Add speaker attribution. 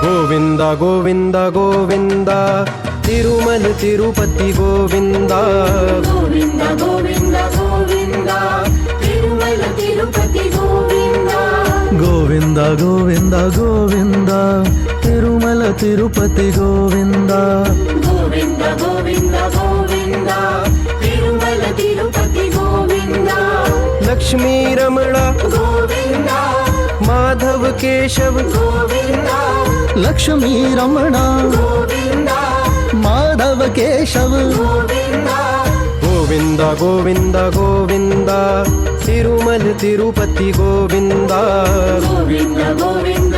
Speaker 1: Govinda Govinda Govinda Tirumala Tirupati Govinda
Speaker 2: Govinda Govinda Govinda Tirumala Tirupati Govinda
Speaker 3: Govinda Govinda Govinda Tirumala Tirupati Govinda
Speaker 2: Govinda Govinda Govinda Tirumala Tirupati Govinda
Speaker 1: Lakshmi Ramana
Speaker 2: Govinda
Speaker 1: Madhava Keshava
Speaker 2: Govinda
Speaker 3: Lakshmi Ramana
Speaker 2: Govinda
Speaker 3: Madhava Keshava
Speaker 2: Govinda
Speaker 1: Govinda Govinda Govinda Tirumala Tirupati Govinda
Speaker 2: Govinda Govinda